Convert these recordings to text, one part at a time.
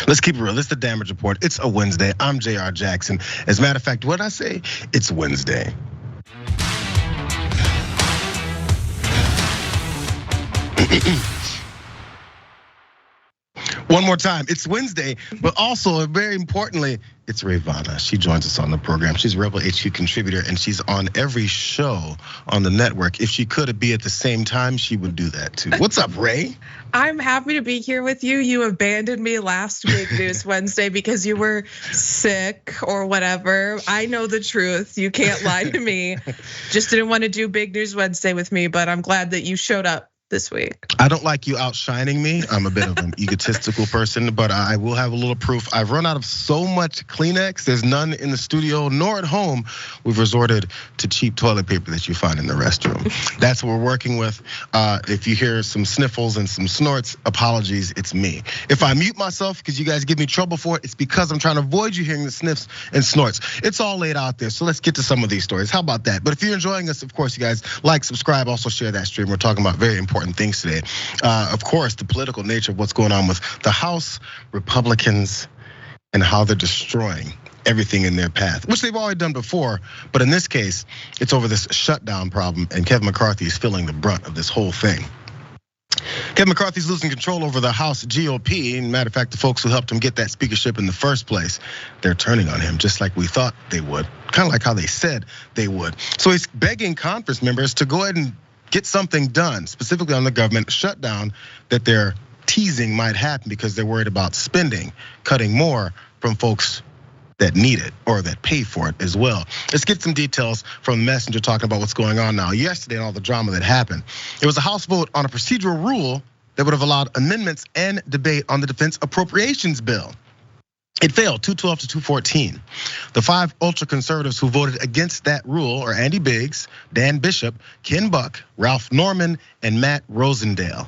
Let's keep it real. This is the Damage Report. It's a Wednesday. I'm Jayar Jackson. As a matter of fact, what did I say? It's Wednesday. One more time, it's Wednesday, but also very importantly, it's Rayyvana. She joins us on the program. She's a Rebel HQ contributor and she's on every show on the network. If she could be at the same time, she would do that too. What's up, Ray? I'm happy to be here with you. You abandoned me last week, News Wednesday, because you were sick or whatever. I know the truth. You can't lie to me. Just didn't want to do Big News Wednesday with me, but I'm glad that you showed up this week. I don't like you outshining me. I'm a bit of an egotistical person, but I will have a little proof. I've run out of so much Kleenex. There's none in the studio nor at home. We've resorted to cheap toilet paper that you find in the restroom. That's what we're working with. If you hear some sniffles and some snorts, apologies, it's me. If I mute myself because you guys give me trouble for it, it's because I'm trying to avoid you hearing the sniffs and snorts. It's all laid out there, so let's get to some of these stories. How about that? But if you're enjoying us, of course, you guys like, subscribe, also share that stream. We're talking about very important things today. Of course, the political nature of what's going on with the House Republicans and how they're destroying everything in their path, which they've already done before. But in this case, it's over this shutdown problem, and Kevin McCarthy is feeling the brunt of this whole thing. Kevin McCarthy's losing control over the House GOP. And matter of fact, the folks who helped him get that speakership in the first place, they're turning on him just like we thought they would, kind of like how they said they would. So he's begging Congress members to go ahead and get something done, specifically on the government shutdown that they're teasing might happen because they're worried about spending, cutting more from folks that need it or that pay for it as well. Let's get some details from the messenger talking about what's going on now. Yesterday and all the drama that happened. It was a House vote on a procedural rule that would have allowed amendments and debate on the defense appropriations bill. It failed 212 to 214. The 5 ultra conservatives who voted against that rule are Andy Biggs, Dan Bishop, Ken Buck, Ralph Norman, and Matt Rosendale.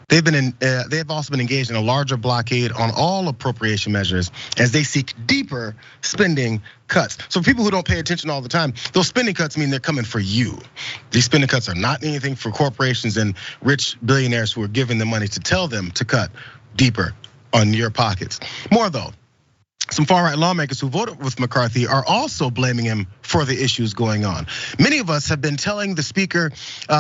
They've also been engaged in a larger blockade on all appropriation measures as they seek deeper spending cuts. So for people who don't pay attention all the time, those spending cuts mean they're coming for you. These spending cuts are not anything for corporations and rich billionaires who are giving the money to tell them to cut deeper on your pockets. More though. Some far-right lawmakers who voted with McCarthy are also blaming him for the issues going on. Many of us have been telling the speaker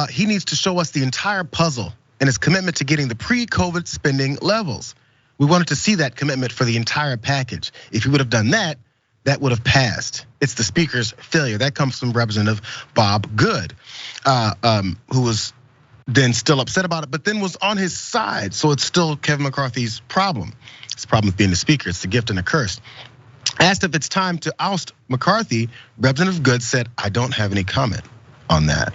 he needs to show us the entire puzzle and his commitment to getting the pre-COVID spending levels. We wanted to see that commitment for the entire package. If he would have done that, that would have passed. It's the speaker's failure. That comes from Representative Bob Good, who was then still upset about it, but then was on his side. So it's still Kevin McCarthy's problem. It's the problem with being the speaker. It's the gift and a curse. Asked if it's time to oust McCarthy, Representative Good said, I don't have any comment on that.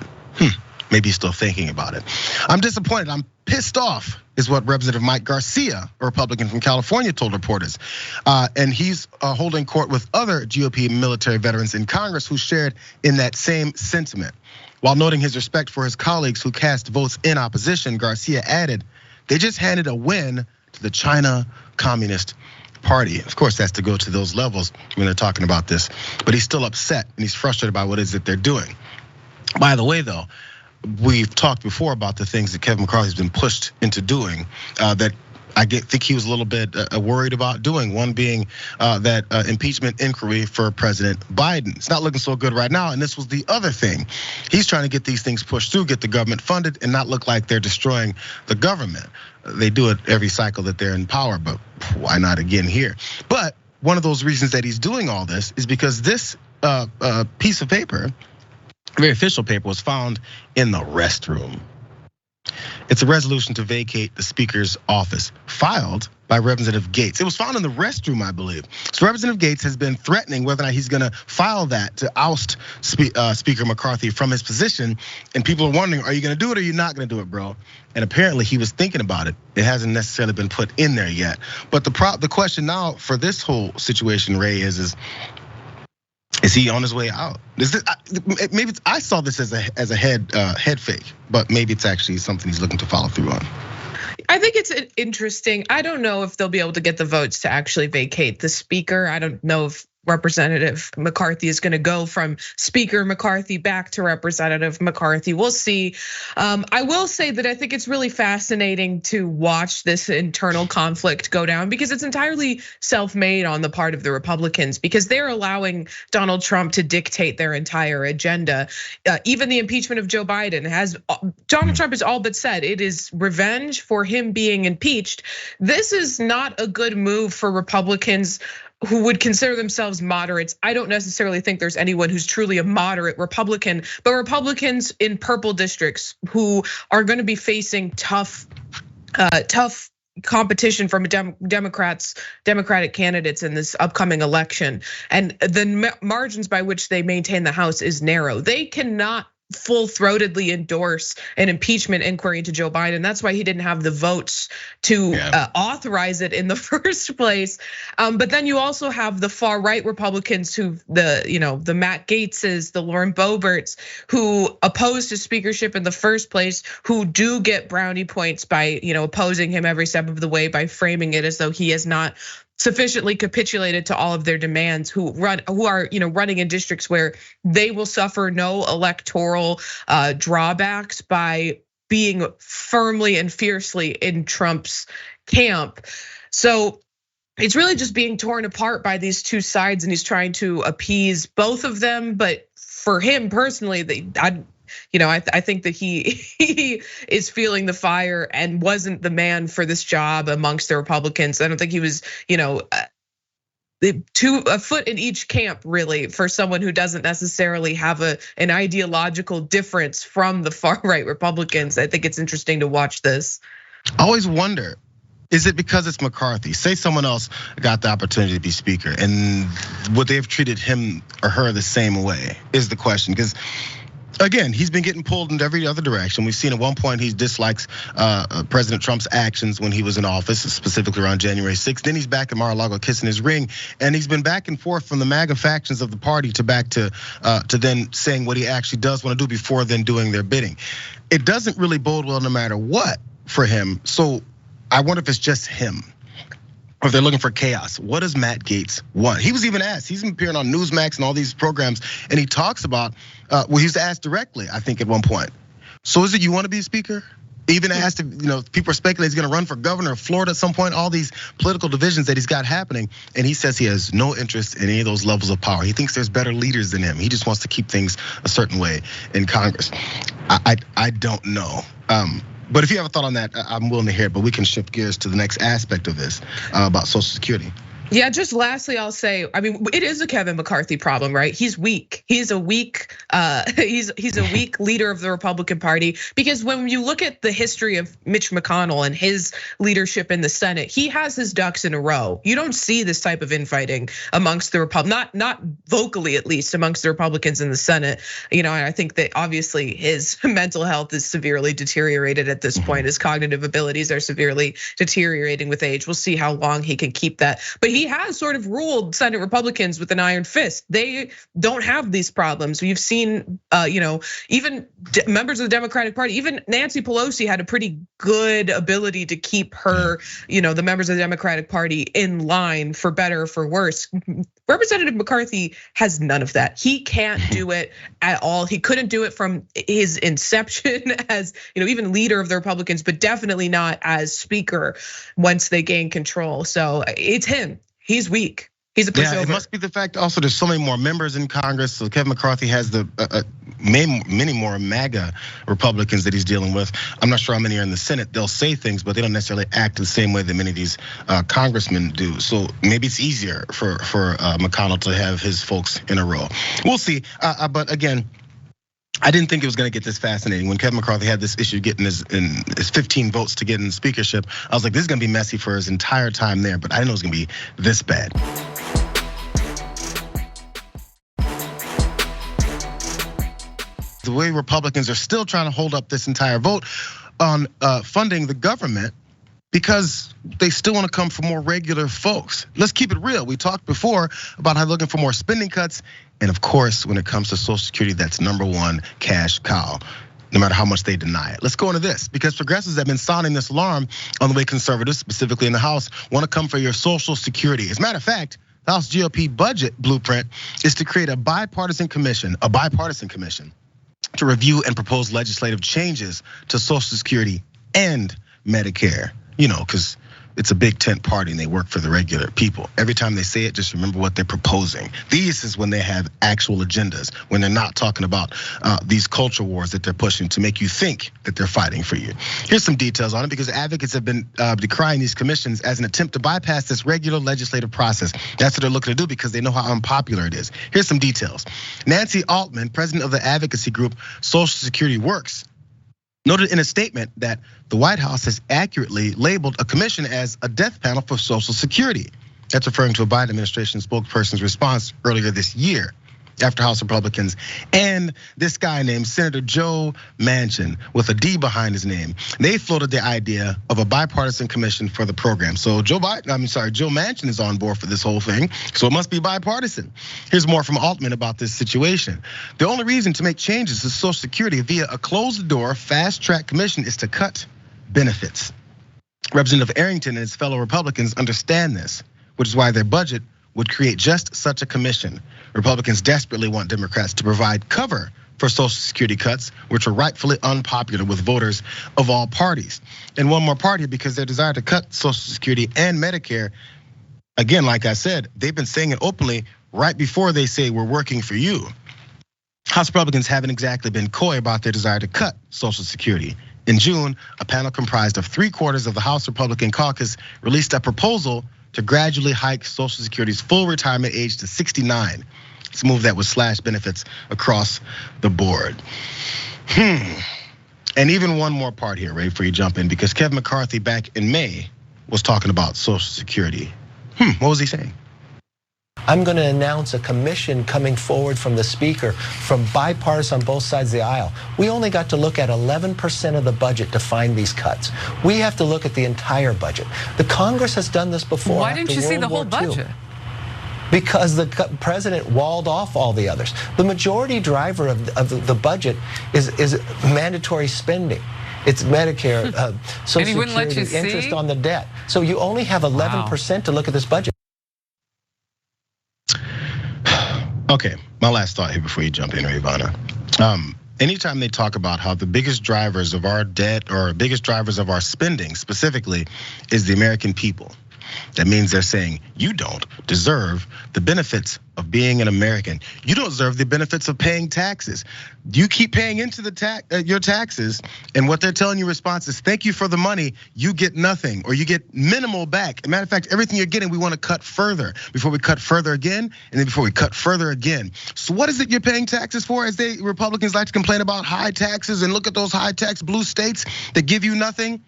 Maybe he's still thinking about it. I'm disappointed, I'm pissed off, is what Representative Mike Garcia, a Republican from California, told reporters. And he's holding court with other GOP military veterans in Congress who shared in that same sentiment. While noting his respect for his colleagues who cast votes in opposition, Garcia added, they just handed a win to the China Communist Party. Of course, that's to go to those levels when they're talking about this, but he's still upset and he's frustrated by what it is that they're doing. By the way, though, we've talked before about the things that Kevin McCarthy's been pushed into doing that I think he was a little bit worried about doing. One being that impeachment inquiry for President Biden. It's not looking so good right now, and this was the other thing. He's trying to get these things pushed through, get the government funded, and not look like they're destroying the government. They do it every cycle that they're in power, but why not again here? But one of those reasons that he's doing all this is because this piece of paper, very official paper, was found in the restroom. It's a resolution to vacate the speaker's office, filed by Representative Gates. It was found in the restroom, I believe. So Representative Gates has been threatening whether or not he's gonna file that to oust Speaker McCarthy from his position. And people are wondering, are you gonna do it or are you not gonna do it, bro? And apparently he was thinking about it. It hasn't necessarily been put in there yet. But the question now for this whole situation, Ray, is he on his way out? Maybe I saw this as a head fake, but maybe it's actually something he's looking to follow through on. I think it's interesting. I don't know if they'll be able to get the votes to actually vacate the speaker. I don't know if Representative McCarthy is going to go from Speaker McCarthy back to Representative McCarthy. We'll see. I will say that I think it's really fascinating to watch this internal conflict go down because it's entirely self-made on the part of the Republicans because they're allowing Donald Trump to dictate their entire agenda. Even the impeachment of Joe Biden Donald Trump has all but said it is revenge for him being impeached. This is not a good move for Republicans who would consider themselves moderates. I don't necessarily think there's anyone who's truly a moderate Republican, but Republicans in purple districts who are going to be facing tough competition from Democratic candidates in this upcoming election. And the margins by which they maintain the House is narrow. They cannot full-throatedly endorse an impeachment inquiry into Joe Biden. That's why he didn't have the votes to authorize it in the first place. But then you also have the far-right Republicans who the Matt Gaetzes, the Lauren Boeberts, who opposed his speakership in the first place, who do get brownie points by opposing him every step of the way by framing it as though he has not sufficiently capitulated to all of their demands, who are running in districts where they will suffer no electoral drawbacks by being firmly and fiercely in Trump's camp. So it's really just being torn apart by these two sides, and he's trying to appease both of them. But for him personally, I think that he is feeling the fire and wasn't the man for this job amongst the Republicans. I don't think he was, a foot in each camp really for someone who doesn't necessarily have an ideological difference from the far right Republicans. I think it's interesting to watch this. I always wonder, is it because it's McCarthy? Say someone else got the opportunity to be speaker, and would they have treated him or her the same way? Is the question. Because again, he's been getting pulled in every other direction. We've seen at one point he dislikes President Trump's actions when he was in office, specifically around January 6th. Then he's back at Mar-a-Lago kissing his ring, and he's been back and forth from the MAGA factions of the party to back to then saying what he actually does want to do before then doing their bidding. It doesn't really bode well no matter what for him. So I wonder if it's just him, or if they're looking for chaos. What does Matt Gaetz want? He was even asked, he's been appearing on Newsmax and all these programs, and he talks about, well, he was asked directly, I think at one point. So is it you want to be a speaker? Even asked if, people are speculating he's gonna run for governor of Florida at some point, all these political divisions that he's got happening. And he says he has no interest in any of those levels of power. He thinks there's better leaders than him. He just wants to keep things a certain way in Congress. I don't know. But if you have a thought on that, I'm willing to hear it, but we can shift gears to the next aspect of this about Social Security. Yeah, just lastly, I'll say, it is a Kevin McCarthy problem, right? He's weak. He's a weak leader of the Republican Party, because when you look at the history of Mitch McConnell and his leadership in the Senate, he has his ducks in a row. You don't see this type of infighting amongst the not vocally at least amongst the Republicans in the Senate. And I think that obviously his mental health is severely deteriorated at this point. His cognitive abilities are severely deteriorating with age. We'll see how long he can keep that. But he has sort of ruled Senate Republicans with an iron fist. They don't have these problems. We've seen, even members of the Democratic Party, even Nancy Pelosi had a pretty good ability to keep her, the members of the Democratic Party in line, for better or for worse. Representative McCarthy has none of that. He can't do it at all. He couldn't do it from his inception as, even leader of the Republicans, but definitely not as speaker once they gain control. So it's him. He's weak. He's a pushover. Yeah, it must be the fact also there's so many more members in Congress. So Kevin McCarthy has many more MAGA Republicans that he's dealing with. I'm not sure how many are in the Senate. They'll say things, but they don't necessarily act the same way that many of these congressmen do. So maybe it's easier for McConnell to have his folks in a row. We'll see. But again, I didn't think it was gonna get this fascinating. When Kevin McCarthy had this issue getting his 15 votes to get in the speakership, I was like, this is gonna be messy for his entire time there, but I didn't know it was gonna be this bad. The way Republicans are still trying to hold up this entire vote on funding the government, because they still want to come for more regular folks. Let's keep it real. We talked before about how they're looking for more spending cuts. And of course, when it comes to Social Security, that's number one cash cow, no matter how much they deny it. Let's go into this, because progressives have been sounding this alarm on the way conservatives, specifically in the House, want to come for your Social Security. As a matter of fact, The House GOP budget blueprint is to create a bipartisan commission to review and propose legislative changes to Social Security and Medicare. You know, because it's a big tent party and they work for the regular people. Every time they say it, just remember what they're proposing. This is when they have actual agendas, when they're not talking about these culture wars that they're pushing to make you think that they're fighting for you. Here's some details on it, because advocates have been decrying these commissions as an attempt to bypass this regular legislative process. That's what they're looking to do because they know how unpopular it is. Here's some details. Nancy Altman, president of the advocacy group Social Security Works, noted in a statement that the White House has accurately labeled a commission as a death panel for Social Security. That's referring to a Biden administration spokesperson's response earlier this year after House Republicans and this guy named Senator Joe Manchin, with a D behind his name, they floated the idea of a bipartisan commission for the program. So Joe Manchin is on board for this whole thing, so it must be bipartisan. Here's more from Altman about this situation. The only reason to make changes to Social Security via a closed-door, fast-track commission is to cut benefits. Representative Arrington and his fellow Republicans understand this, which is why their budget would create just such a commission. Republicans desperately want Democrats to provide cover for Social Security cuts, which are rightfully unpopular with voters of all parties. And one more part here, because their desire to cut Social Security and Medicare, again, like I said, they've been saying it openly right before they say we're working for you. House Republicans haven't exactly been coy about their desire to cut Social Security. In June, a panel comprised of 3/4 of the House Republican caucus released a proposal to gradually hike Social Security's full retirement age to 69. It's a move that would slash benefits across the board. And even one more part here, Ray, before you jump in, because Kevin McCarthy back in May was talking about Social Security. What was he saying? I'm going to announce a commission coming forward from the speaker, from bipartisan on both sides of the aisle. We only got to look at 11% of the budget to find these cuts. We have to look at the entire budget. The Congress has done this before. Why didn't you see the whole budget? Because the president walled off all the others. The majority driver of the budget is mandatory spending. It's Medicare, Social Security, interest on the debt. So you only have 11% to look at this budget. Okay, my last thought here before you jump in, Rayyvana. Anytime they talk about how the biggest drivers of our debt or biggest drivers of our spending specifically is the American people, that means they're saying you don't deserve the benefits of being an American. You don't deserve the benefits of paying taxes. You keep paying into your taxes, and what they're telling you in response is thank you for the money, you get nothing, or you get minimal back. As a matter of fact, everything you're getting, we want to cut further before we cut further again, and then before we cut further again. So what is it you're paying taxes for? As Republicans like to complain about high taxes and look at those high tax blue states that give you nothing.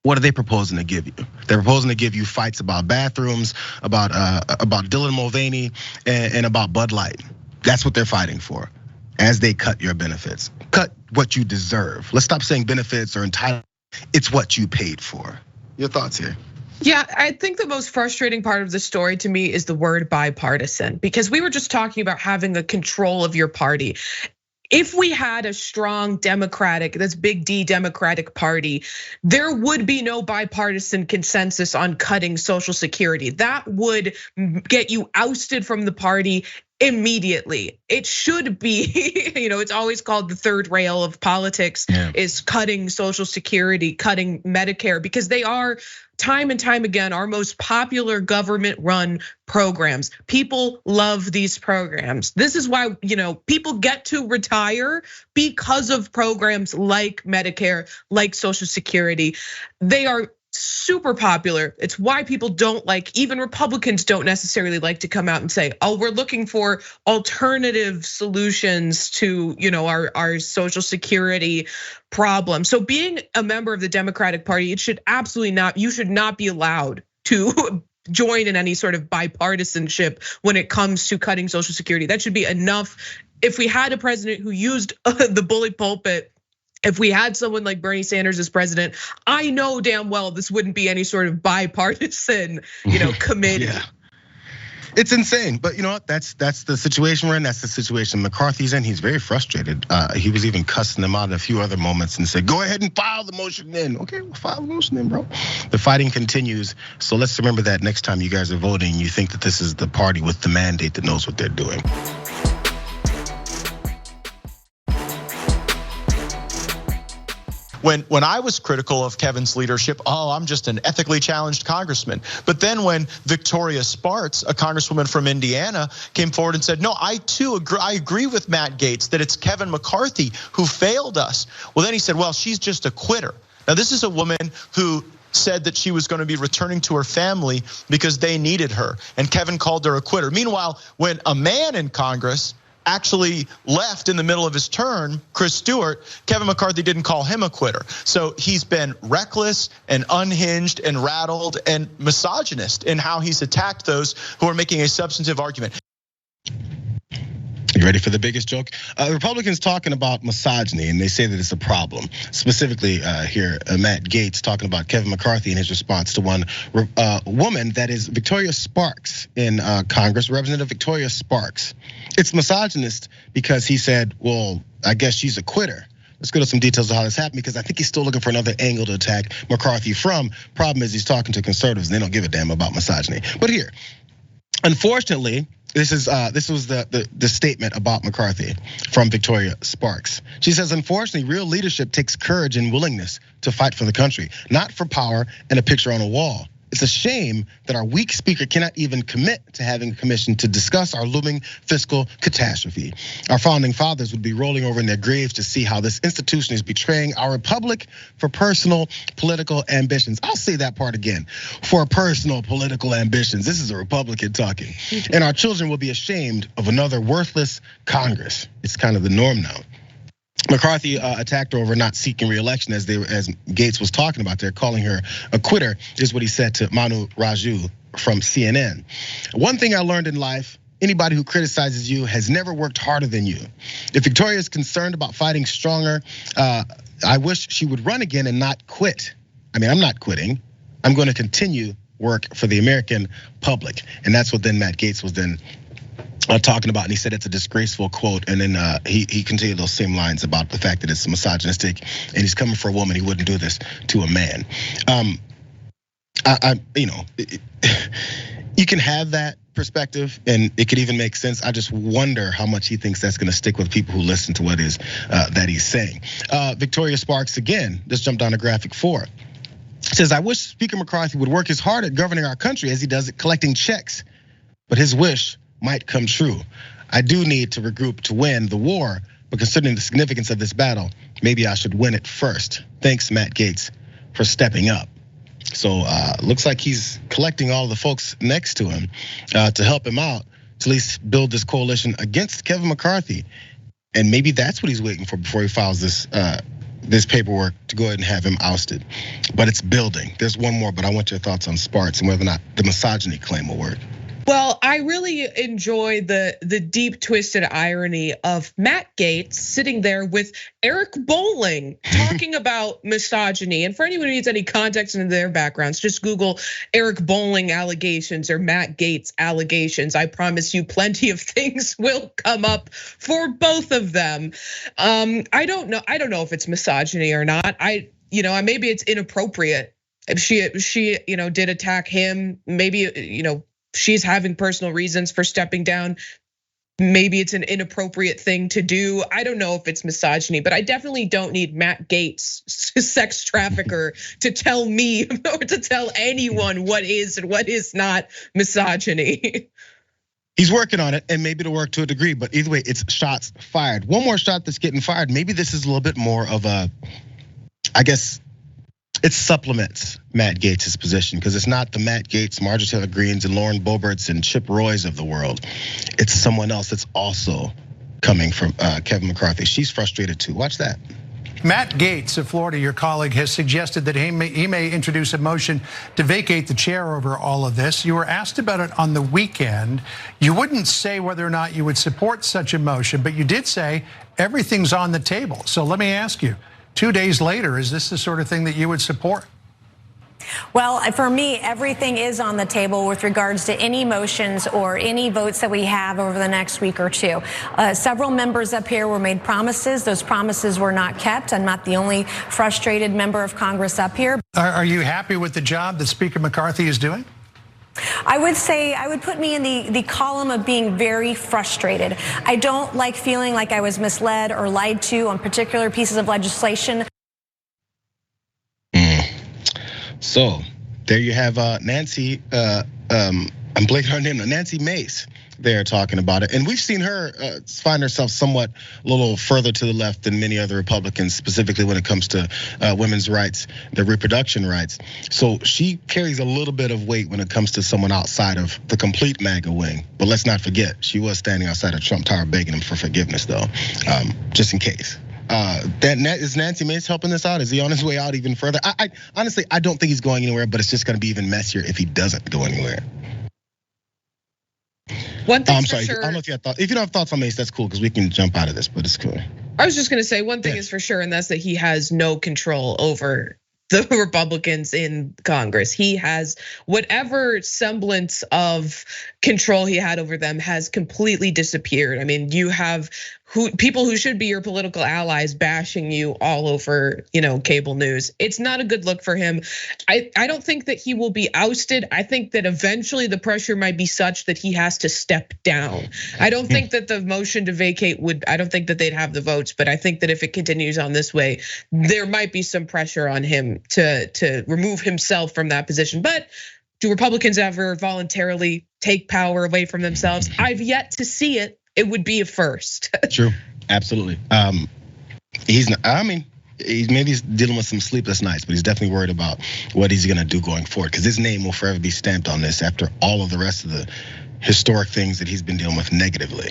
What are they proposing to give you? They're proposing to give you fights about bathrooms, about Dylan Mulvaney, and about Bud Light. That's what they're fighting for, as they cut your benefits. Cut what you deserve. Let's stop saying benefits or entitlement. It's what you paid for. Your thoughts here? Yeah, I think the most frustrating part of the story to me is the word bipartisan, because we were just talking about having the control of your party. If we had a strong Democratic, this big D Democratic Party, there would be no bipartisan consensus on cutting Social Security. That would get you ousted from the party immediately. It should be, it's always called the third rail of politics, is cutting Social Security, cutting Medicare, because they are time and time again our most popular government-run programs. People love these programs. This is why, people get to retire because of programs like Medicare, like Social Security. They are super popular. It's why people don't like, even Republicans don't necessarily like to come out and say, oh, we're looking for alternative solutions to, our Social Security problem. So being a member of the Democratic Party, it should absolutely not, you should not be allowed to join in any sort of bipartisanship when it comes to cutting Social Security. That should be enough. If we had a president who used the bully pulpit, if we had someone like Bernie Sanders as president, I know damn well this wouldn't be any sort of bipartisan, committee. It's insane, but you know what? That's the situation we're in. That's the situation McCarthy's in. He's very frustrated. He was even cussing them out in a few other moments and said, "Go ahead and file the motion in." Okay, we'll file the motion in, bro. The fighting continues. So let's remember that next time you guys are voting, you think that this is the party with the mandate that knows what they're doing. When I was critical of Kevin's leadership, I'm just an ethically challenged congressman. But then when Victoria Sparks, a congresswoman from Indiana, came forward and said, no, I agree with Matt Gaetz that it's Kevin McCarthy who failed us. Well, then he said, well, she's just a quitter. Now, this is a woman who said that she was going to be returning to her family because they needed her. And Kevin called her a quitter. Meanwhile, when a man in Congress actually left in the middle of his term, Chris Stewart, Kevin McCarthy didn't call him a quitter. So he's been reckless and unhinged and rattled and misogynist in how he's attacked those who are making a substantive argument. You ready for the biggest joke? Republicans talking about misogyny, and they say that it's a problem. Specifically here, Matt Gaetz talking about Kevin McCarthy and his response to one woman, that is Victoria Sparks in Congress, Representative Victoria Sparks. It's misogynist because he said, well, I guess she's a quitter. Let's go to some details of how this happened, because I think he's still looking for another angle to attack McCarthy from. Problem is he's talking to conservatives and they don't give a damn about misogyny. But here, unfortunately, this was the statement about McCarthy from Victoria Sparks. She says, unfortunately, real leadership takes courage and willingness to fight for the country, not for power and a picture on a wall. It's a shame that our weak speaker cannot even commit to having a commission to discuss our looming fiscal catastrophe. Our founding fathers would be rolling over in their graves to see how this institution is betraying our republic for personal political ambitions. I'll say that part again, for personal political ambitions. This is a Republican talking. And our children will be ashamed of another worthless Congress. It's kind of the norm now. McCarthy attacked her over not seeking re-election, as Gaetz was talking about there, calling her a quitter, is what he said to Manu Raju from CNN. One thing I learned in life, anybody who criticizes you has never worked harder than you. If Victoria is concerned about fighting stronger, I wish she would run again and not quit. I mean, I'm not quitting. I'm going to continue work for the American public. And that's what then Matt Gaetz was then talking about, and he said it's a disgraceful quote, and then he continued those same lines about the fact that it's misogynistic, and he's coming for a woman. He wouldn't do this to a man. You can have that perspective, and it could even make sense. I just wonder how much he thinks that's going to stick with people who listen to what is that he's saying. Victoria Sparks again. Just jumped down to graphic 4. Says, I wish Speaker McCarthy would work as hard at governing our country as he does at collecting checks, but his wish might come true. I do need to regroup to win the war, but considering the significance of this battle, maybe I should win it first. Thanks, Matt Gaetz, for stepping up. So looks like he's collecting all the folks next to him to help him out, to at least build this coalition against Kevin McCarthy. And maybe that's what he's waiting for before he files this paperwork to go ahead and have him ousted. But it's building. There's one more, but I want your thoughts on Sparks and whether or not the misogyny claim will work. Well, I really enjoy the deep twisted irony of Matt Gaetz sitting there with Eric Bolling talking about misogyny. And for anyone who needs any context into their backgrounds, just Google Eric Bolling allegations or Matt Gaetz allegations. I promise you plenty of things will come up for both of them. I don't know if it's misogyny or not. Maybe it's inappropriate. If she did attack him, maybe, she's having personal reasons for stepping down. Maybe it's an inappropriate thing to do. I don't know if it's misogyny, but I definitely don't need Matt Gaetz, sex trafficker, to tell me or to tell anyone what is and what is not misogyny. He's working on it, and maybe it'll work to a degree, but either way, it's shots fired. One more shot that's getting fired. Maybe this is a little bit more of a, I guess, it supplements Matt Gaetz' position, because it's not the Matt Gaetz, Marjorie Taylor Greenes, and Lauren Boeberts and Chip Roys of the world. It's someone else that's also coming from Kevin McCarthy. She's frustrated too. Watch that. Matt Gaetz of Florida, your colleague, has suggested that he may introduce a motion to vacate the chair over all of this. You were asked about it on the weekend. You wouldn't say whether or not you would support such a motion, but you did say everything's on the table. So let me ask you, 2 days later, is this the sort of thing that you would support? Well, for me, everything is on the table with regards to any motions or any votes that we have over the next week or two. Several members up here were made promises. Those promises were not kept. I'm not the only frustrated member of Congress up here. Are you happy with the job that Speaker McCarthy is doing? I would put me in the column of being very frustrated. I don't like feeling like I was misled or lied to on particular pieces of legislation. So there you have Nancy, I'm blanking her name, Nancy Mace there talking about it. And we've seen her find herself somewhat a little further to the left than many other Republicans, specifically when it comes to women's rights, their reproduction rights. So she carries a little bit of weight when it comes to someone outside of the complete MAGA wing. But let's not forget, she was standing outside of Trump Tower begging him for forgiveness though, just in case. Is Nancy Mace helping this out? Is he on his way out even further? I honestly, I don't think he's going anywhere, but it's just going to be even messier if he doesn't go anywhere. One thing I'm for sorry. sure. I don't know if you have thoughts. If you don't have thoughts on Mace, that's cool because we can jump out of this, but it's cool. I was just going to say one thing is for sure, and that's that he has no control over the Republicans in Congress. He has whatever semblance of control he had over them has completely disappeared. I mean, you have people who should be your political allies bashing you all over, cable news. It's not a good look for him. I don't think that he will be ousted. I think that eventually the pressure might be such that he has to step down. I don't think that the motion to vacate I don't think that they'd have the votes, but I think that if it continues on this way, there might be some pressure on him to remove himself from that position. But do Republicans ever voluntarily take power away from themselves? I've yet to see it. It would be a first. True, absolutely. He's not, maybe he's dealing with some sleepless nights, but he's definitely worried about what he's gonna do going forward because his name will forever be stamped on this after all of the rest of the historic things that he's been dealing with negatively.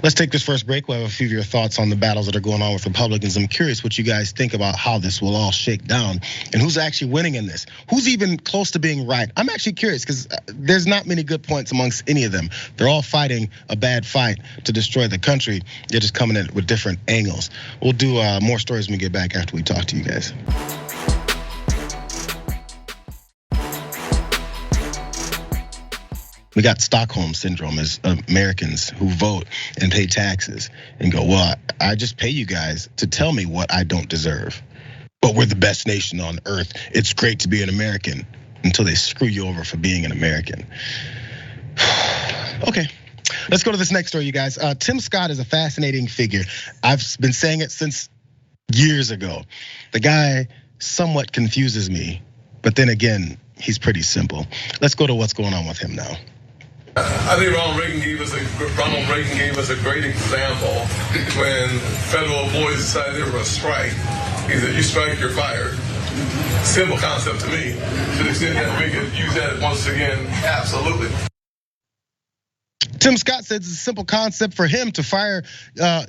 Let's take this first break. We'll have a few of your thoughts on the battles that are going on with Republicans. I'm curious what you guys think about how this will all shake down and who's actually winning in this. Who's even close to being right? I'm actually curious because there's not many good points amongst any of them. They're all fighting a bad fight to destroy the country. They're just coming in with different angles. We'll do more stories when we get back after we talk to you guys. We got Stockholm syndrome as Americans who vote and pay taxes and go, well, I just pay you guys to tell me what I don't deserve. But we're the best nation on earth. It's great to be an American until they screw you over for being an American. Okay, let's go to this next story, you guys. Tim Scott is a fascinating figure. I've been saying it since years ago. The guy somewhat confuses me, but then again, he's pretty simple. Let's go to what's going on with him now. I think Ronald Reagan gave us a great example when federal employees decided they were going to strike. He said, "You strike, you're fired." Simple concept to me. To the extent that we could use that once again, absolutely. Tim Scott says it's a simple concept for him to fire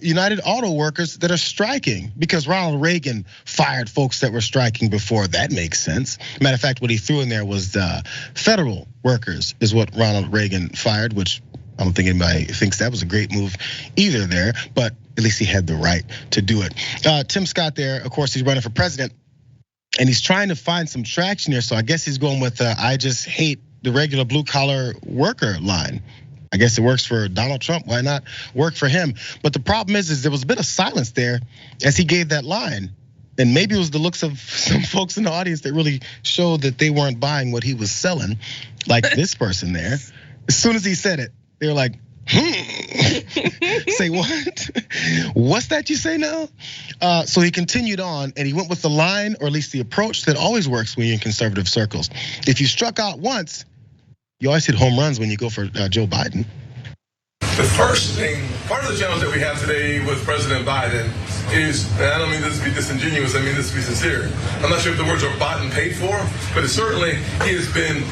United Auto Workers that are striking because Ronald Reagan fired folks that were striking before. That makes sense. Matter of fact, what he threw in there was federal workers is what Ronald Reagan fired, which I don't think anybody thinks that was a great move either there, but at least he had the right to do it. Tim Scott there, of course, he's running for president and he's trying to find some traction here. So I guess he's going with I just hate the regular blue collar worker line. I guess it works for Donald Trump. Why not work for him? But the problem is there was a bit of silence there as he gave that line. And maybe it was the looks of some folks in the audience that really showed that they weren't buying what he was selling, like this person there. As soon as he said it, they were like, say what? What's that you say now? So he continued on and he went with the line, or at least the approach that always works when you're in conservative circles. If you struck out once, you always hit home runs when you go for Joe Biden. The first thing, part of the challenge that we have today with President Biden is, and I don't mean this to be disingenuous, I mean this to be sincere. I'm not sure if the words are bought and paid for, but it's certainly, he has been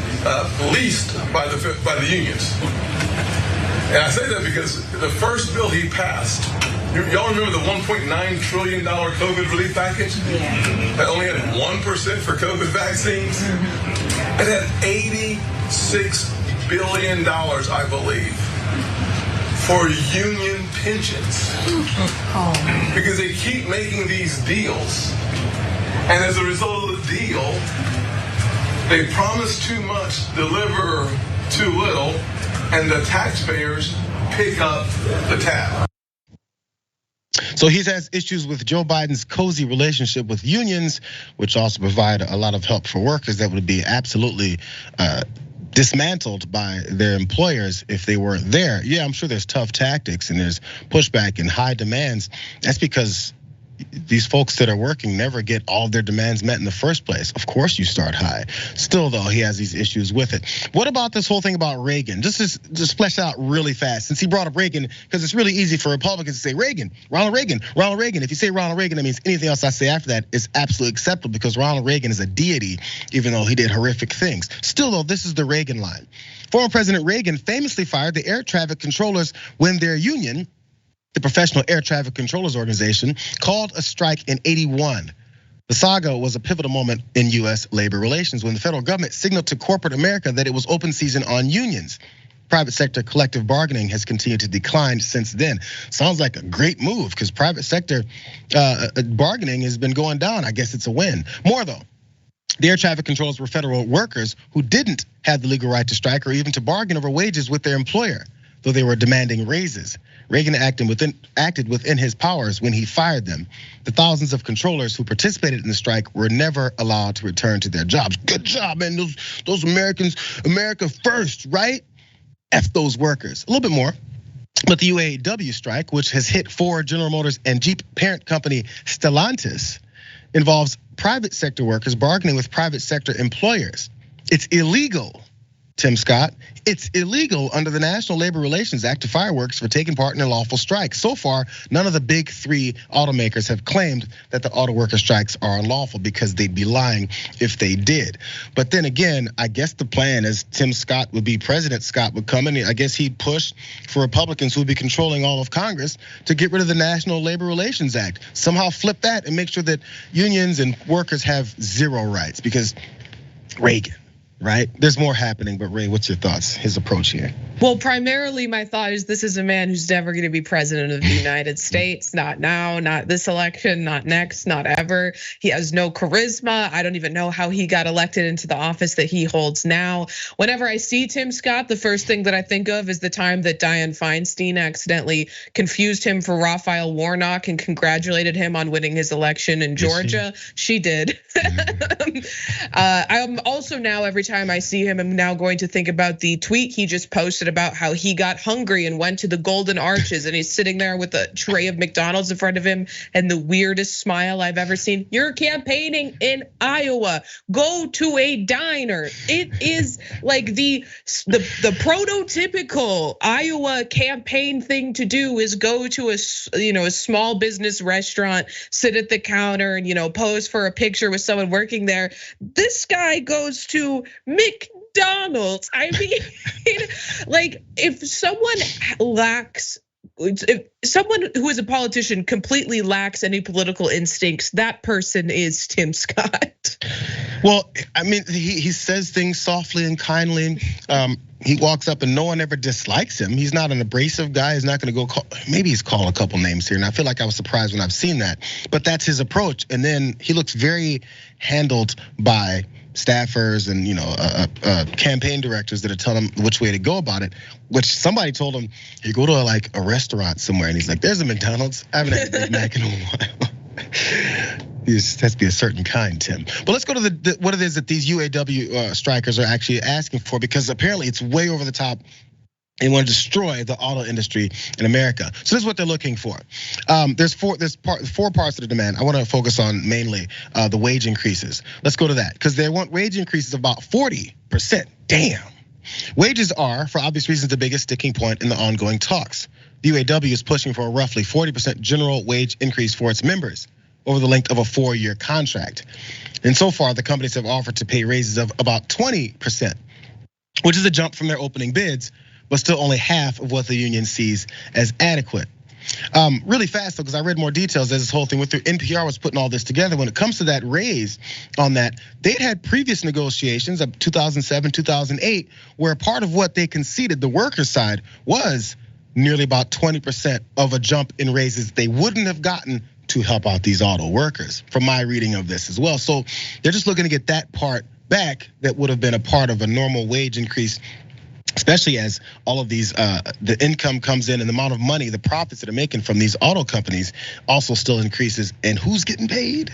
leased by the unions. And I say that because the first bill he passed, y'all remember the $1.9 trillion COVID relief package? Yeah. That only had 1% for COVID vaccines? It had $86 billion, I believe, for union pensions. Because they keep making these deals. And as a result of the deal, They promise too much, deliver too little, and the taxpayers pick up the tab. So he has issues with Joe Biden's cozy relationship with unions, which also provide a lot of help for workers that would be absolutely dismantled by their employers if they weren't there. Yeah, I'm sure there's tough tactics and there's pushback and high demands. That's because these folks that are working never get all of their demands met in the first place. Of course you start high. Still though, he has these issues with it. What about this whole thing about Reagan? Just flesh out really fast, since he brought up Reagan, because it's really easy for Republicans to say Reagan, Ronald Reagan, Ronald Reagan. If you say Ronald Reagan, that means anything else I say after that is absolutely acceptable, because Ronald Reagan is a deity, even though he did horrific things. Still though, this is the Reagan line. Former President Reagan famously fired the air traffic controllers when their union, the Professional Air Traffic Controllers Organization, called a strike in '81. The saga was a pivotal moment in US labor relations when the federal government signaled to corporate America that it was open season on unions. Private sector collective bargaining has continued to decline since then. Sounds like a great move, because private sector bargaining has been going down. I guess it's a win. More though, the air traffic controllers were federal workers who didn't have the legal right to strike or even to bargain over wages with their employer, though they were demanding raises. Reagan acted within his powers when he fired them. The thousands of controllers who participated in the strike were never allowed to return to their jobs. Good job, man, those Americans, America first, right? F those workers. A little bit more. But the UAW strike, which has hit Ford, General Motors, and Jeep parent company Stellantis, involves private sector workers bargaining with private sector employers. It's illegal, Tim Scott. It's illegal under the National Labor Relations Act to fire workers for taking part in a lawful strike. So far, none of the big three automakers have claimed that the auto worker strikes are unlawful, because they'd be lying if they did. But then again, I guess the plan is Tim Scott would be President Scott would come in. I guess he'd push for Republicans who would be controlling all of Congress to get rid of the National Labor Relations Act. Somehow flip that and make sure that unions and workers have zero rights, because Reagan. Right? There's more happening, but Ray, what's your thoughts? His approach here? Well, primarily my thought is this is a man who's never going to be president of the United States. Not now, not this election, not next, not ever. He has no charisma. I don't even know how he got elected into the office that he holds now. Whenever I see Tim Scott, the first thing that I think of is the time that Dianne Feinstein accidentally confused him for Raphael Warnock and congratulated him on winning his election in Georgia. She did. I'm also now, every time I see him, I'm now going to think about the tweet he just posted about how he got hungry and went to the Golden Arches, and he's sitting there with a tray of McDonald's in front of him and the weirdest smile I've ever seen. You're campaigning in Iowa. Go to a diner. It is like the prototypical Iowa campaign thing to do is go to a small business restaurant, sit at the counter, and pose for a picture with someone working there. This guy goes to McDonald's. I mean, like if someone who is a politician completely lacks any political instincts, that person is Tim Scott. Well, I mean, he says things softly and kindly. He walks up and no one ever dislikes him. He's not an abrasive guy. He's not going to go call, maybe he's called a couple names here. And I feel like I was surprised when I've seen that, but that's his approach. And then he looks very handled by staffers and campaign directors that are telling him which way to go about it. Which somebody told him, you go to like a restaurant somewhere, and he's like, "There's a McDonald's. I haven't had a Big Mac in a while." It has to be a certain kind, Tim. But let's go to what it is that these UAW strikers are actually asking for, because apparently it's way over the top. They want to destroy the auto industry in America. So this is what they're looking for. There's four parts of the demand. I want to focus on mainly the wage increases. Let's go to that, because they want wage increases of about 40%. Damn. Wages are, for obvious reasons, the biggest sticking point in the ongoing talks. The UAW is pushing for a roughly 40% general wage increase for its members over the length of a 4-year contract. And so far, the companies have offered to pay raises of about 20%, which is a jump from their opening bids, but still only half of what the union sees as adequate. Really fast though, because I read more details as this whole thing went through. NPR was putting all this together. When it comes to that raise on that, they'd had previous negotiations of 2007, 2008, where part of what they conceded, the workers' side, was nearly about 20% of a jump in raises they wouldn't have gotten to help out these auto workers, from my reading of this as well. So they're just looking to get that part back that would have been a part of a normal wage increase, especially as all of these, the income comes in and the amount of money, the profits that are making from these auto companies also still increases. And who's getting paid?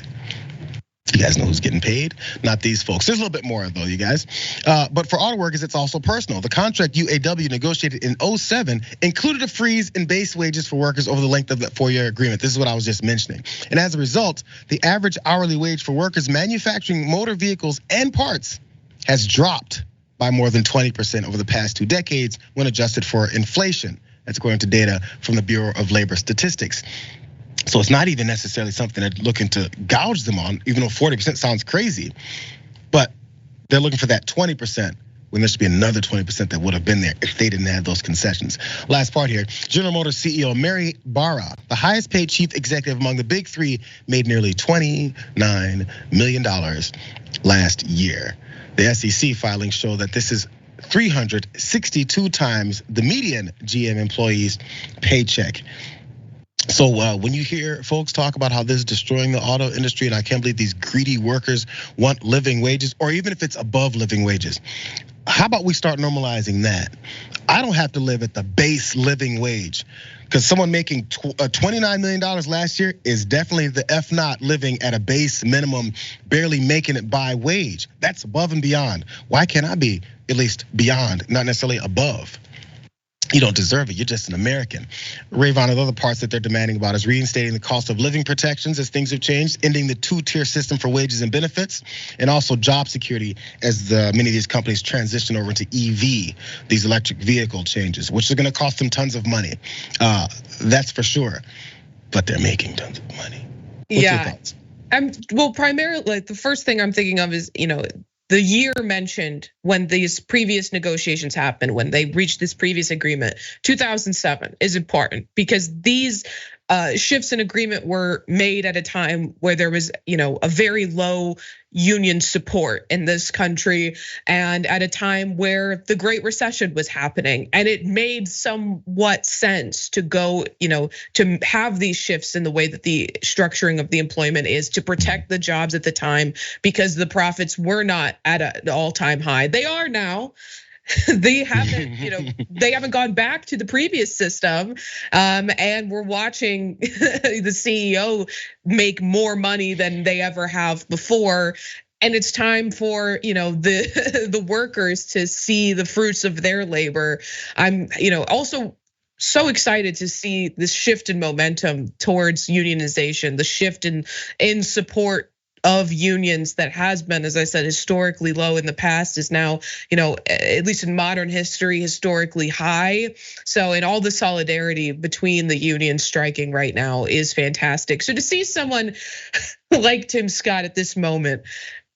You guys know who's getting paid? Not these folks. There's a little bit more though, you guys. But for auto workers, it's also personal. The contract UAW negotiated in 2007 included a freeze in base wages for workers over the length of that 4-year agreement. This is what I was just mentioning. And as a result, the average hourly wage for workers manufacturing motor vehicles and parts has dropped by more than 20% over the past 2 decades when adjusted for inflation. That's according to data from the Bureau of Labor Statistics. So it's not even necessarily something they're looking to gouge them on, even though 40% sounds crazy. But they're looking for that 20% when there should be another 20% that would have been there if they didn't have those concessions. Last part here, General Motors CEO Mary Barra, the highest paid chief executive among the big three, made nearly $29 million last year. The SEC filings show that this is 362 times the median GM employee's paycheck. So when you hear folks talk about how this is destroying the auto industry, and I can't believe these greedy workers want living wages, or even if it's above living wages, how about we start normalizing that? I don't have to live at the base living wage, because someone making $29 million last year is definitely the F not living at a base minimum, barely making it by wage. That's above and beyond. Why can't I be at least beyond, not necessarily above? You don't deserve it, you're just an American. Rayyvana, the other parts that they're demanding about is reinstating the cost of living protections as things have changed, ending the 2-tier system for wages and benefits, and also job security as many of these companies transition over to EV, these electric vehicle changes, which are gonna cost them tons of money. That's for sure, but they're making tons of money. What's your thoughts? Well, primarily, the first thing I'm thinking of is, the year mentioned when these previous negotiations happened, when they reached this previous agreement, 2007 is important because these shifts in agreement were made at a time where there was, a very low union support in this country, and at a time where the Great Recession was happening, and it made somewhat sense to go, to have these shifts in the way that the structuring of the employment is to protect the jobs at the time, because the profits were not at an all-time high. They are now. They haven't gone back to the previous system, and we're watching the CEO make more money than they ever have before. And it's time for the workers to see the fruits of their labor. I'm also so excited to see this shift in momentum towards unionization, the shift in support of unions that has been, as I said, historically low in the past is now, at least in modern history, historically high. So, and all the solidarity between the unions striking right now is fantastic. So to see someone like Tim Scott at this moment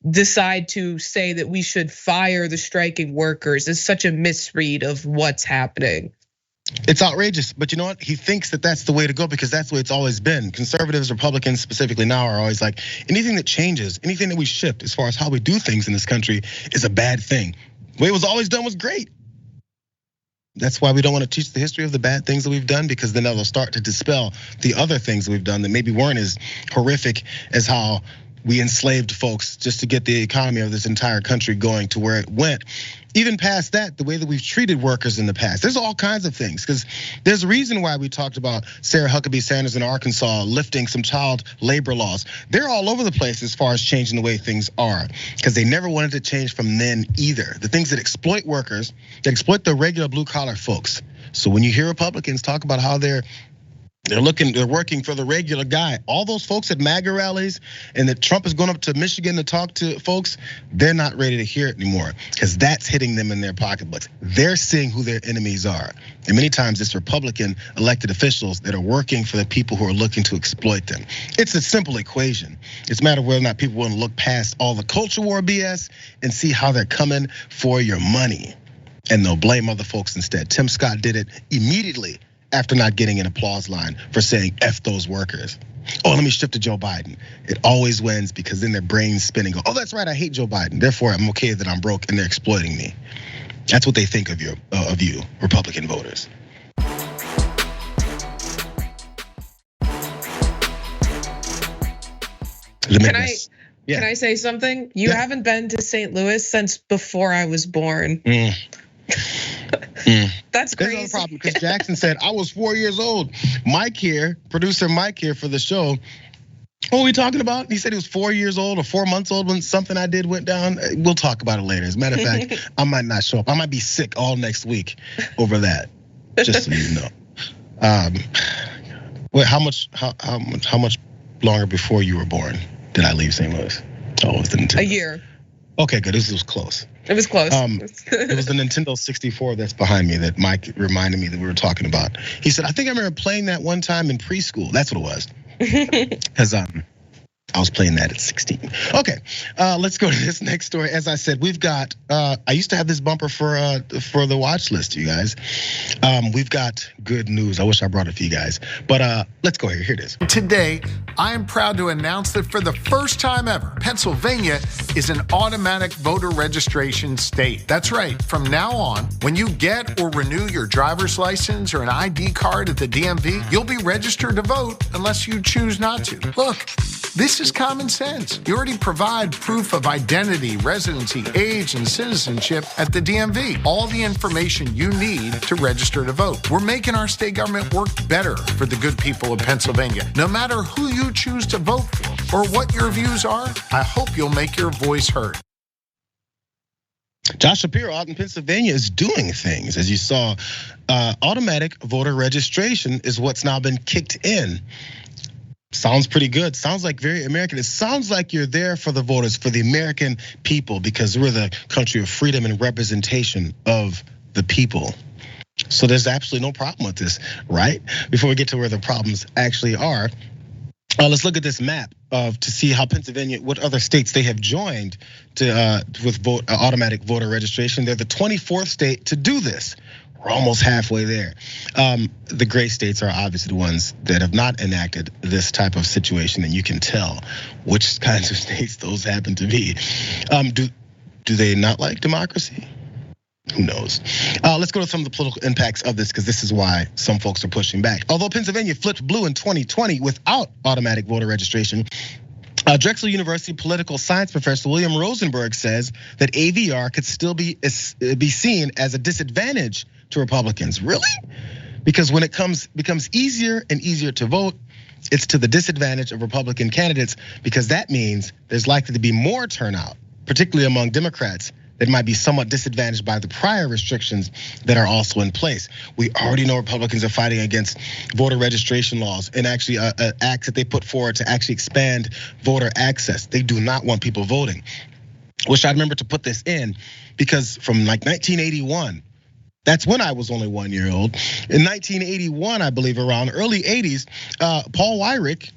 decide to say that we should fire the striking workers is such a misread of what's happening. It's outrageous, but you know what? He thinks that that's the way to go because that's the way it's always been. Conservatives, Republicans specifically now are always like, anything that changes, anything that we shift as far as how we do things in this country is a bad thing. The way it was always done was great. That's why we don't want to teach the history of the bad things that we've done, because then that'll start to dispel the other things that we've done that maybe weren't as horrific as how we enslaved folks just to get the economy of this entire country going to where it went. Even past that, the way that we've treated workers in the past, there's all kinds of things, because there's a reason why we talked about Sarah Huckabee Sanders in Arkansas lifting some child labor laws. They're all over the place as far as changing the way things are, because they never wanted to change from then either. The things that exploit workers, that exploit the regular blue collar folks. So when you hear Republicans talk about how they're working for the regular guy. All those folks at MAGA rallies and that Trump is going up to Michigan to talk to folks, they're not ready to hear it anymore, because that's hitting them in their pocketbooks. They're seeing who their enemies are. And many times it's Republican elected officials that are working for the people who are looking to exploit them. It's a simple equation. It's a matter of whether or not people want to look past all the culture war BS and see how they're coming for your money. And they'll blame other folks instead. Tim Scott did it immediately after not getting an applause line for saying F those workers. Oh, let me shift to Joe Biden. It always wins, because then their brain's spinning. Oh, that's right, I hate Joe Biden. Therefore, I'm okay that I'm broke and they're exploiting me. That's what they think of you, Republican voters. Can I say something? You haven't been to St. Louis since before I was born. That's crazy. There's no problem, because Jackson said, I was 4 years old. Mike here, producer Mike here for the show. What are we talking about? He said he was 4 years old or 4 months old when something I did went down. We'll talk about it later. As a matter of fact, I might not show up. I might be sick all next week over that, just so you know. Wait, how much longer before you were born did I leave St. Louis? Oh, it was the Nintendo. A year. Okay, good. This was close. It was close. It was the Nintendo 64 that's behind me that Mike reminded me that we were talking about. He said, I think I remember playing that one time in preschool. That's what it was. Because I was playing that at 16. Okay, let's go to this next story. As I said, we've got, I used to have this bumper for the watch list, you guys. We've got good news. I wish I brought it for you guys. But let's go here, it is. Today, I am proud to announce that for the first time ever, Pennsylvania is an automatic voter registration state. That's right, from now on, when you get or renew your driver's license or an ID card at the DMV, you'll be registered to vote unless you choose not to. Look, this is common sense. You already provide proof of identity, residency, age, and citizenship at the DMV. All the information you need to register to vote. We're making our state government work better for the good people of Pennsylvania. No matter who you choose to vote for or what your views are, I hope you'll make your voice heard. Josh Shapiro out in Pennsylvania is doing things. As you saw, automatic voter registration is what's now been kicked in. Sounds pretty good. Sounds like very American. It sounds like you're there for the voters, for the American people, because we're the country of freedom and representation of the people. So there's absolutely no problem with this, right? Before we get to where the problems actually are, let's look at this map to see how Pennsylvania, what other states they have joined to with automatic voter registration. They're the 24th state to do this. We're almost halfway there. The gray states are obviously the ones that have not enacted this type of situation, and you can tell which kinds of states those happen to be. Do they not like democracy? Who knows? Let's go to some of the political impacts of this, because this is why some folks are pushing back. Although Pennsylvania flipped blue in 2020 without automatic voter registration, Drexel University political science professor William Rosenberg says that AVR could still be seen as a disadvantage to Republicans. Really? Because when it becomes easier and easier to vote, it's to the disadvantage of Republican candidates, because that means there's likely to be more turnout, particularly among Democrats that might be somewhat disadvantaged by the prior restrictions that are also in place. We already know Republicans are fighting against voter registration laws and actually acts that they put forward to actually expand voter access. They do not want people voting. Wish I remember to put this in, because from like 1981, that's when I was only 1 year old. In 1981, I believe around early 80s, Paul Weyrich,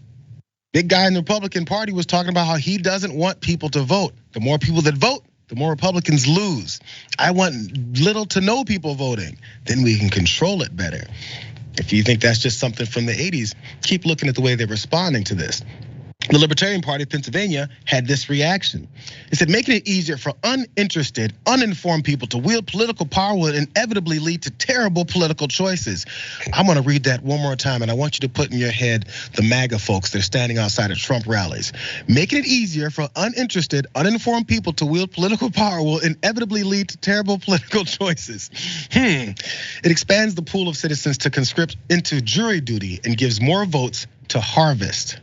big guy in the Republican Party, was talking about how he doesn't want people to vote. The more people that vote, the more Republicans lose. I want little to no people voting. Then we can control it better. If you think that's just something from the 80s, keep looking at the way they're responding to this. The Libertarian Party of Pennsylvania had this reaction. It said, making it easier for uninterested, uninformed people to wield political power will inevitably lead to terrible political choices. I'm gonna read that one more time, and I want you to put in your head the MAGA folks that are standing outside of Trump rallies. Making it easier for uninterested, uninformed people to wield political power will inevitably lead to terrible political choices. It expands the pool of citizens to conscript into jury duty and gives more votes to harvest.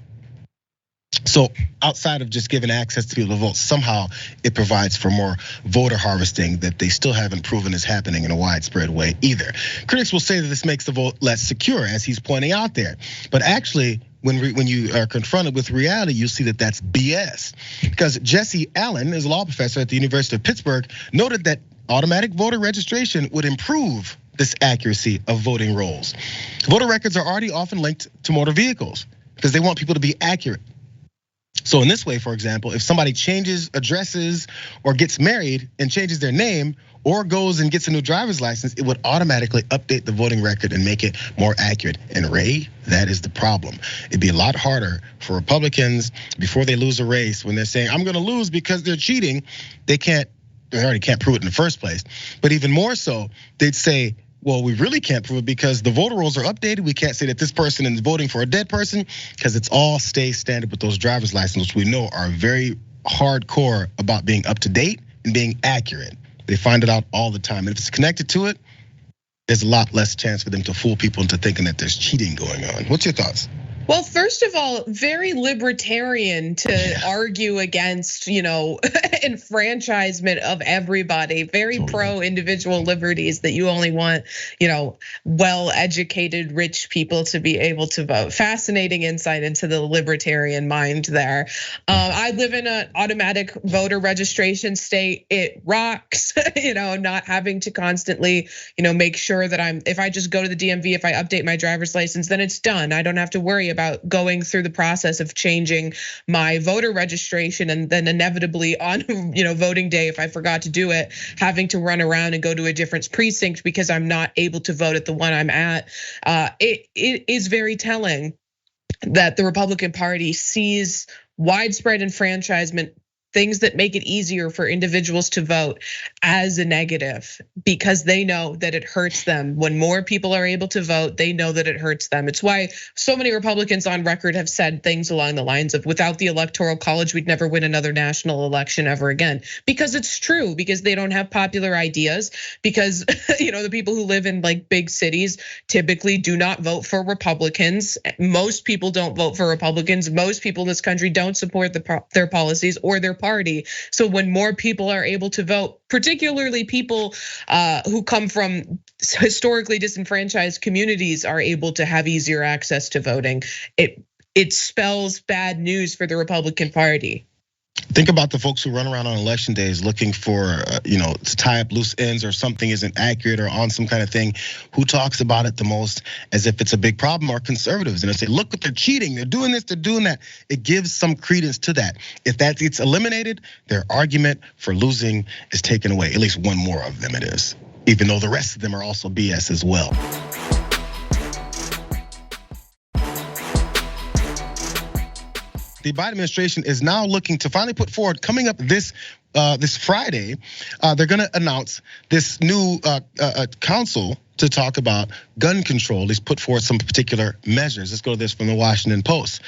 So outside of just giving access to people to vote, somehow it provides for more voter harvesting that they still haven't proven is happening in a widespread way either. Critics will say that this makes the vote less secure, as he's pointing out there. But actually, when you are confronted with reality, you see that that's BS. Because Jesse Allen is a law professor at the University of Pittsburgh, noted that automatic voter registration would improve this accuracy of voting rolls. Voter records are already often linked to motor vehicles because they want people to be accurate. So in this way, for example, if somebody changes addresses or gets married and changes their name or goes and gets a new driver's license, it would automatically update the voting record and make it more accurate. And Ray, that is the problem. It'd be a lot harder for Republicans before they lose a race when they're saying, I'm gonna lose because they're cheating. They already can't prove it in the first place. But even more so, they'd say, well, we really can't prove it because the voter rolls are updated. We can't say that this person is voting for a dead person because it's all stays standard with those driver's licenses, which we know are very hardcore about being up to date and being accurate. They find it out all the time. And if it's connected to it, there's a lot less chance for them to fool people into thinking that there's cheating going on. What's your thoughts? Well, first of all, very libertarian to argue against, enfranchisement of everybody. Very pro individual liberties that you only want, well-educated, rich people to be able to vote. Fascinating insight into the libertarian mind there. I live in an automatic voter registration state. It rocks, not having to constantly, make sure that if I just go to the DMV, if I update my driver's license, then it's done. I don't have to worry about going through the process of changing my voter registration and then inevitably on voting day, if I forgot to do it, having to run around and go to a different precinct because I'm not able to vote at the one I'm at. It is very telling that the Republican Party sees widespread enfranchisement, things that make it easier for individuals to vote, as a negative, because they know that it hurts them. When more people are able to vote, they know that it hurts them. It's why so many Republicans on record have said things along the lines of, without the Electoral College, we'd never win another national election ever again. Because it's true, because they don't have popular ideas, because the people who live in like big cities typically do not vote for Republicans. Most people don't vote for Republicans. Most people in this country don't support their policies or their party. So when more people are able to vote, particularly people who come from historically disenfranchised communities, are able to have easier access to voting, it spells bad news for the Republican Party. Think about the folks who run around on election days looking for, to tie up loose ends or something isn't accurate or on some kind of thing. Who talks about it the most as if it's a big problem? Are conservatives. And they say, look what they're cheating, they're doing this, they're doing that. It gives some credence to that. If that gets eliminated, their argument for losing is taken away. At least one more of them it is, even though the rest of them are also BS as well. The Biden administration is now looking to finally put forward, coming up this Friday, they're gonna announce this new council to talk about gun control. He's put forward some particular measures. Let's go to this from the Washington Post.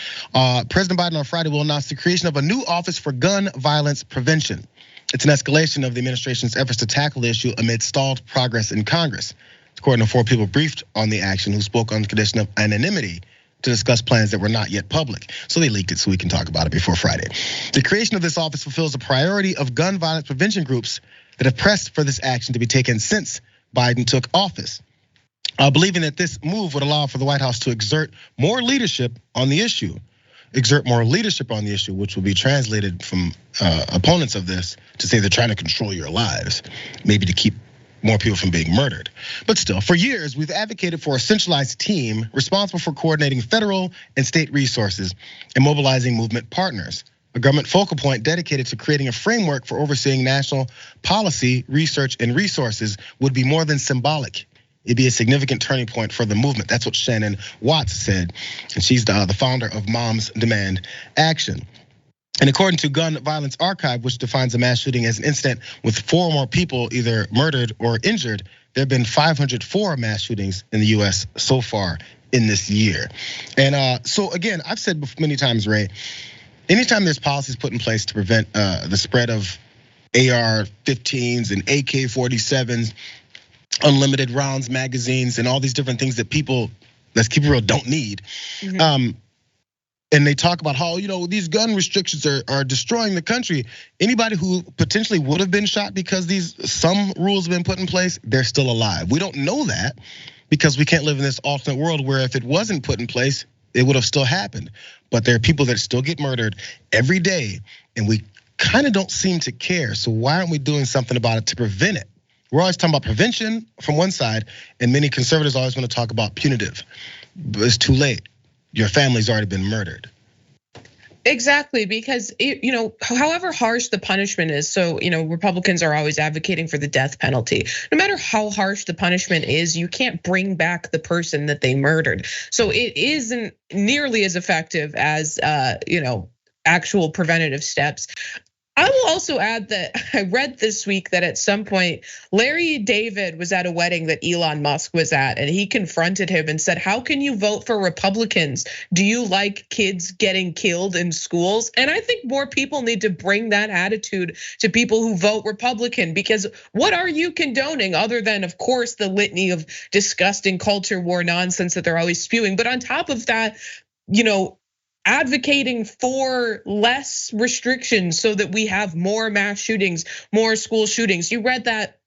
President Biden on Friday will announce the creation of a new office for gun violence prevention. It's an escalation of the administration's efforts to tackle the issue amid stalled progress in Congress. According to 4 people briefed on the action who spoke on the condition of anonymity to discuss plans that were not yet public. So they leaked it so we can talk about it before Friday. The creation of this office fulfills a priority of gun violence prevention groups that have pressed for this action to be taken since Biden took office. Believing that this move would allow for the White House to exert more leadership on the issue, which will be translated from opponents of this to say they're trying to control your lives, maybe to keep more people from being murdered. But still, for years, we've advocated for a centralized team responsible for coordinating federal and state resources and mobilizing movement partners. A government focal point dedicated to creating a framework for overseeing national policy, research, and resources would be more than symbolic. It'd be a significant turning point for the movement. That's what Shannon Watts said. And she's the founder of Moms Demand Action. And according to Gun Violence Archive, which defines a mass shooting as an incident with 4 or more people either murdered or injured, there have been 504 mass shootings in the US so far in this year. And so again, I've said many times, Ray, anytime there's policies put in place to prevent the spread of AR-15s and AK-47s, unlimited rounds magazines, and all these different things that people, let's keep it real, don't need. And they talk about how, these gun restrictions are destroying the country. Anybody who potentially would have been shot because some rules have been put in place, they're still alive. We don't know that because we can't live in this alternate world where if it wasn't put in place, it would have still happened. But there are people that still get murdered every day, and we kind of don't seem to care. So why aren't we doing something about it to prevent it? We're always talking about prevention from one side, and many conservatives always want to talk about punitive. But it's too late. Your family's already been murdered. Exactly, because however harsh the punishment is, so Republicans are always advocating for the death penalty. No matter how harsh the punishment is, you can't bring back the person that they murdered. So it isn't nearly as effective as actual preventative steps. I will also add that I read this week that at some point, Larry David was at a wedding that Elon Musk was at, and he confronted him and said, how can you vote for Republicans? Do you like kids getting killed in schools? And I think more people need to bring that attitude to people who vote Republican, because what are you condoning other than, of course, the litany of disgusting culture war nonsense that they're always spewing? But on top of that, advocating for less restrictions so that we have more mass shootings, more school shootings. You read that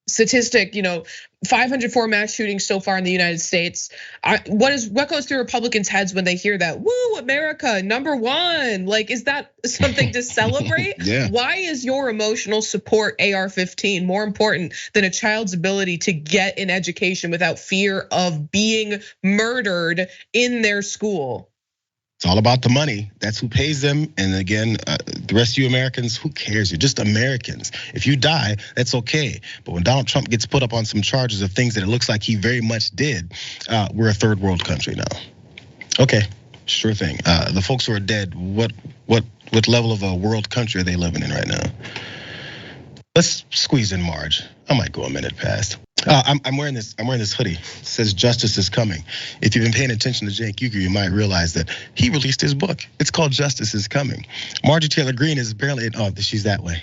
statistic, 504 mass shootings so far in the United States. What goes through Republicans' heads when they hear that? Woo, America, #1. Like, is that something to celebrate? Yeah. Why is your emotional support AR-15 more important than a child's ability to get an education without fear of being murdered in their school? It's all about the money. That's who pays them. And again, the rest of you Americans, who cares? You're just Americans. If you die, that's okay. But when Donald Trump gets put up on some charges of things that it looks like he very much did, we're a third world country now. Okay, sure thing. The folks who are dead, what level of a world country are they living in right now? Let's squeeze in Marge. I might go a minute past. I'm wearing this hoodie. It says "Justice is Coming." If you've been paying attention to Cenk Uygur, you might realize that he released his book. It's called "Justice is Coming." Marjorie Taylor Greene is apparently she's that way.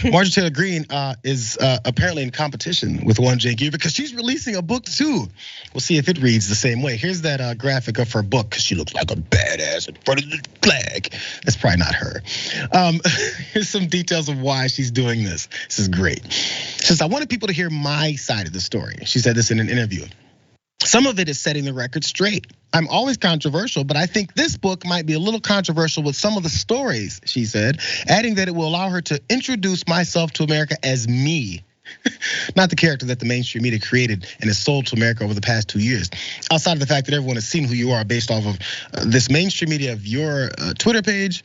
Marjorie Taylor Greene is apparently in competition with one Cenk Uygur because she's releasing a book too. We'll see if it reads the same way. Here's that graphic of her book because she looks like a badass in front of the flag. That's probably not her. Here's some details of why she's doing this. This is great. She says, I wanted people to hear my side of the story. She said this in an interview. Some of it is setting the record straight. I'm always controversial, but I think this book might be a little controversial with some of the stories, she said, adding that it will allow her to introduce myself to America as me, not the character that the mainstream media created and has sold to America over the past 2 years. Outside of the fact that everyone has seen who you are based off of this mainstream media of your Twitter page,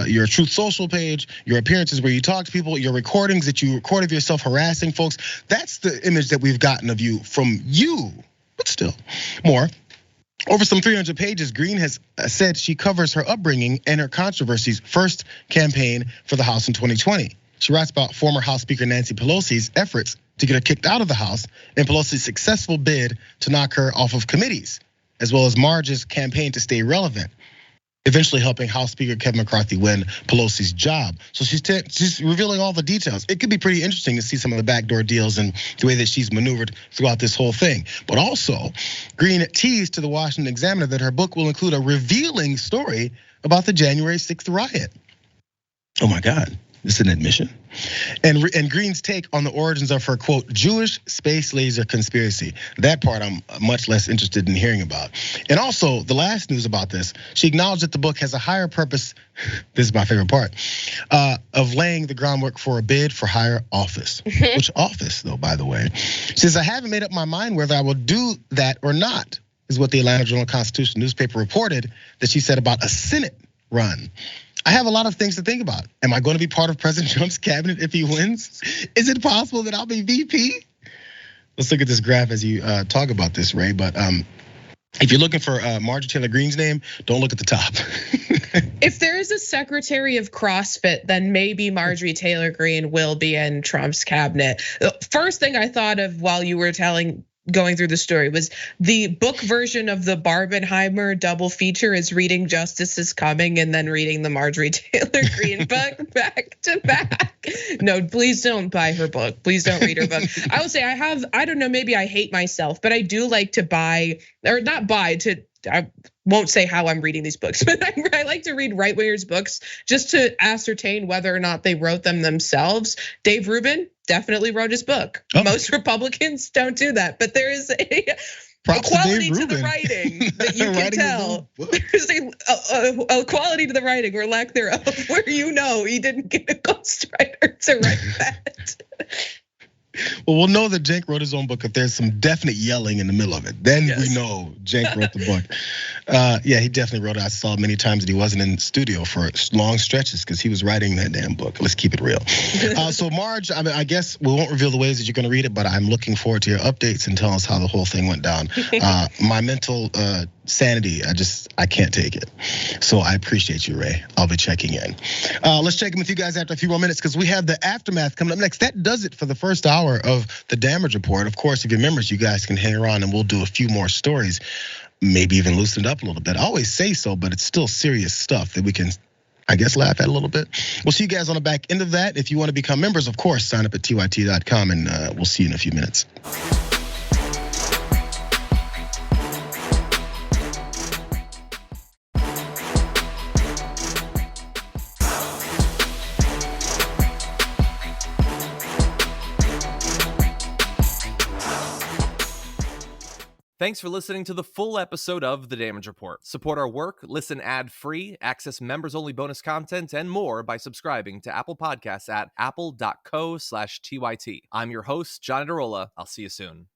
your Truth Social page, your appearances where you talk to people, your recordings that you record of yourself harassing folks. That's the image that we've gotten of you from you. But still, more. Over some 300 pages, Greene has said she covers her upbringing and her controversies first campaign for the House in 2020. She writes about former House Speaker Nancy Pelosi's efforts to get her kicked out of the House and Pelosi's successful bid to knock her off of committees, as well as Marge's campaign to stay relevant, eventually helping House Speaker Kevin McCarthy win Pelosi's job. So she's revealing all the details. It could be pretty interesting to see some of the backdoor deals and the way that she's maneuvered throughout this whole thing. But also, Greene teased to the Washington Examiner that her book will include a revealing story about the January 6th riot. Oh my God. This is an admission. And Greene's take on the origins of her, quote, Jewish space laser conspiracy. That part I'm much less interested in hearing about. And also, the last news about this, she acknowledged that the book has a higher purpose, this is my favorite part, of laying the groundwork for a bid for higher office. Which office, though, by the way? She says, I haven't made up my mind whether I will do that or not, is what the Atlanta Journal-Constitution newspaper reported that she said about a Senate run. I have a lot of things to think about. Am I going to be part of President Trump's cabinet if he wins? Is it possible that I'll be VP? Let's look at this graph as you talk about this, Ray. But if you're looking for Marjorie Taylor Greene's name, don't look at the top. If there is a secretary of CrossFit, then maybe Marjorie Taylor Greene will be in Trump's cabinet. The first thing I thought of while you were going through the story was the book version of the Barbenheimer double feature is reading Justice is Coming and then reading the Marjorie Taylor Greene book back to back. No, please don't buy her book. Please don't read her book. I would say I don't know, maybe I hate myself, but I do like to buy, or not buy, I won't say how I'm reading these books, but I like to read right-wingers books just to ascertain whether or not they wrote them themselves. Dave Rubin definitely wrote his book. Oh. Most Republicans don't do that, but there is a quality to the writing that you can tell. There's a quality to the writing or lack thereof where he didn't get a ghostwriter to write that. Well, we'll know that Cenk wrote his own book if there's some definite yelling in the middle of it. Then we know Cenk wrote the book. Yeah, he definitely wrote it. I saw many times that he wasn't in the studio for long stretches because he was writing that damn book. Let's keep it real. So Marge, I guess we won't reveal the ways that you're gonna read it, but I'm looking forward to your updates and tell us how the whole thing went down. My mental sanity. I can't take it. So I appreciate you, Ray. I'll be checking in. Let's check in with you guys after a few more minutes because we have the aftermath coming up next. That does it for the first hour of the damage report. Of course, if you're members, you guys can hang around and we'll do a few more stories, maybe even loosen it up a little bit. I always say so, but it's still serious stuff that we can, I guess, laugh at a little bit. We'll see you guys on the back end of that. If you want to become members, of course, sign up at tyt.com and we'll see you in a few minutes. Thanks for listening to the full episode of The Damage Report. Support our work, listen ad-free, access members-only bonus content, and more by subscribing to Apple Podcasts at apple.co/TYT. I'm your host, John Adarola. I'll see you soon.